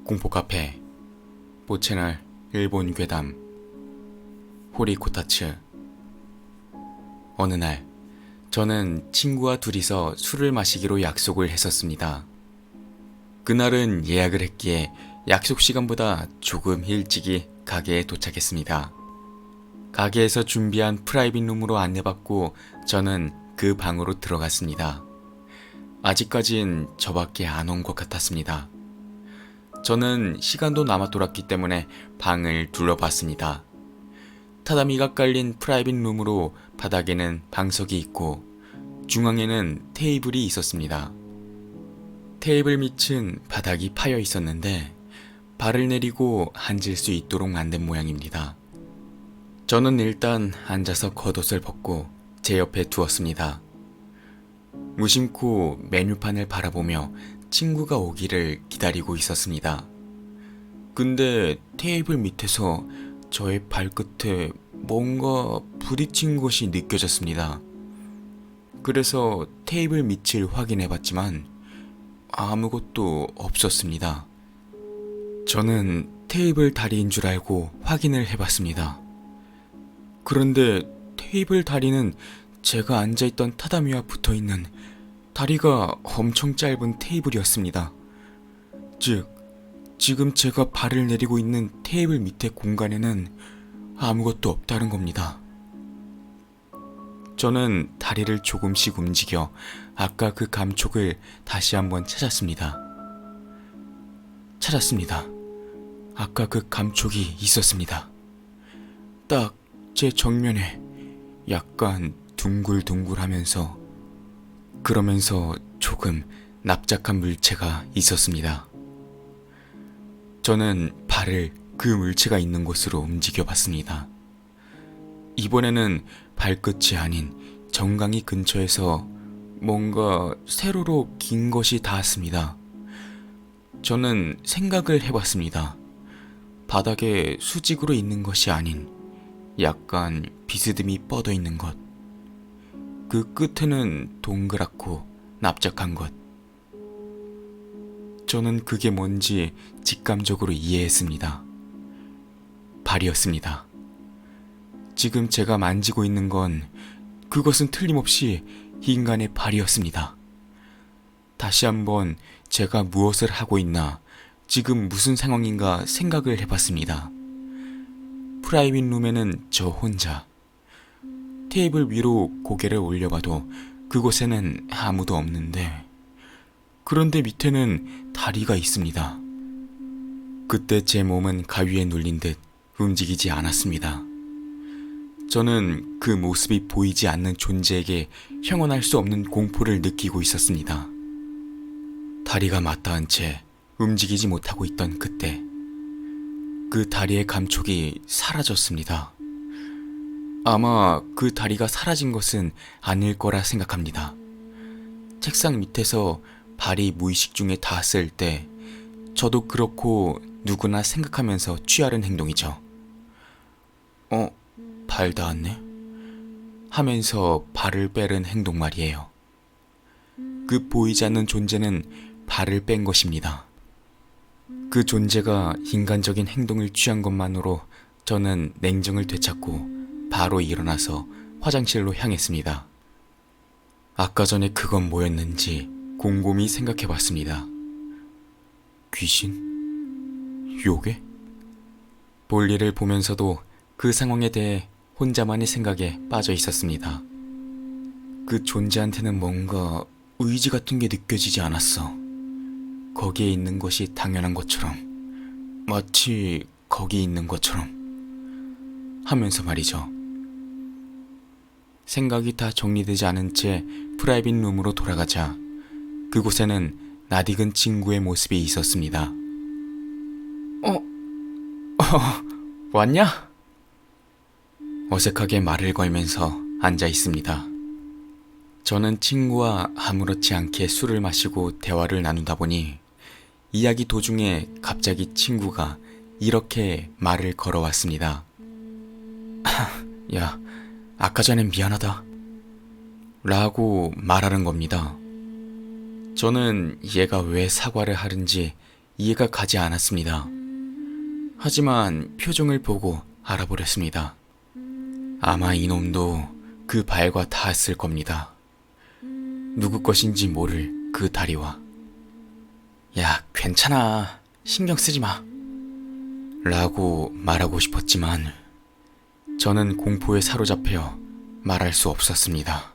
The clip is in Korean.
공포 카페 보채널 일본 괴담 호리코타츠. 어느 날 저는 친구와 둘이서 술을 마시기로 약속을 했었습니다. 그날은 예약을 했기에 약속 시간보다 조금 일찍이 가게에 도착했습니다. 가게에서 준비한 프라이빗 룸으로 안내받고 저는 그 방으로 들어갔습니다. 아직까진 저밖에 안 온 것 같았습니다. 저는 시간도 남았돌았기 때문에 방을 둘러봤습니다. 타다미가 깔린 프라이빗 룸으로 바닥에는 방석이 있고 중앙에는 테이블이 있었습니다. 테이블 밑은 바닥이 파여 있었는데 발을 내리고 앉을 수 있도록 만든 모양입니다. 저는 일단 앉아서 겉옷을 벗고 제 옆에 두었습니다. 무심코 메뉴판을 바라보며 친구가 오기를 기다리고 있었습니다. 근데 테이블 밑에서 저의 발끝에 뭔가 부딪힌 것이 느껴졌습니다. 그래서 테이블 밑을 확인해봤지만 아무것도 없었습니다. 저는 테이블 다리인 줄 알고 확인을 해봤습니다. 그런데 테이블 다리는 제가 앉아있던 타다미와 붙어있는 다리가 엄청 짧은 테이블이었습니다. 즉, 지금 제가 발을 내리고 있는 테이블 밑에 공간에는 아무것도 없다는 겁니다. 저는 다리를 조금씩 움직여 아까 그 감촉을 다시 한번 찾았습니다. 아까 그 감촉이 있었습니다. 딱 제 정면에 약간 둥글둥글하면서 그러면서 조금 납작한 물체가 있었습니다. 저는 발을 그 물체가 있는 곳으로 움직여 봤습니다. 이번에는 발끝이 아닌 정강이 근처에서 뭔가 세로로 긴 것이 닿았습니다. 저는 생각을 해봤습니다. 바닥에 수직으로 있는 것이 아닌 약간 비스듬히 뻗어 있는 것. 그 끝에는 동그랗고 납작한 것. 저는 그게 뭔지 직감적으로 이해했습니다. 발이었습니다. 지금 제가 만지고 있는 건 그것은 틀림없이 인간의 발이었습니다. 다시 한번 제가 무엇을 하고 있나, 지금 무슨 상황인가 생각을 해봤습니다. 프라이빗 룸에는 저 혼자. 테이블 위로 고개를 올려봐도 그곳에는 아무도 없는데, 그런데 밑에는 다리가 있습니다. 그때 제 몸은 가위에 눌린 듯 움직이지 않았습니다. 저는 그 모습이 보이지 않는 존재에게 형언할 수 없는 공포를 느끼고 있었습니다. 다리가 맞닿은 채 움직이지 못하고 있던 그때, 그 다리의 감촉이 사라졌습니다. 아마 그 다리가 사라진 것은 아닐 거라 생각합니다. 책상 밑에서 발이 무의식 중에 닿았을 때 저도 그렇고 누구나 생각하면서 취하는 행동이죠. 발 닿았네? 하면서 발을 빼는 행동 말이에요. 그 보이지 않는 존재는 발을 뺀 것입니다. 그 존재가 인간적인 행동을 취한 것만으로 저는 냉정을 되찾고 바로 일어나서 화장실로 향했습니다. 아까 전에 그건 뭐였는지 곰곰이 생각해봤습니다. 귀신? 요괴? 볼일을 보면서도 그 상황에 대해 혼자만의 생각에 빠져 있었습니다. 그 존재한테는 뭔가 의지 같은 게 느껴지지 않았어. 거기에 있는 것이 당연한 것처럼, 마치 거기 있는 것처럼 하면서 말이죠. 생각이 다 정리되지 않은 채 프라이빗 룸으로 돌아가자 그곳에는 낯익은 친구의 모습이 있었습니다. 왔냐? 어색하게 말을 걸면서 앉아 있습니다. 저는 친구와 아무렇지 않게 술을 마시고 대화를 나누다 보니 이야기 도중에 갑자기 친구가 이렇게 말을 걸어왔습니다. 야, 아까 전엔 미안하다 라고 말하는 겁니다. 저는 얘가 왜 사과를 하는지 이해가 가지 않았습니다. 하지만 표정을 보고 알아버렸습니다. 아마 이놈도 그 발과 닿았을 겁니다. 누구 것인지 모를 그 다리와. 야, 괜찮아. 신경 쓰지 마. 라고 말하고 싶었지만 저는 공포에 사로잡혀 말할 수 없었습니다.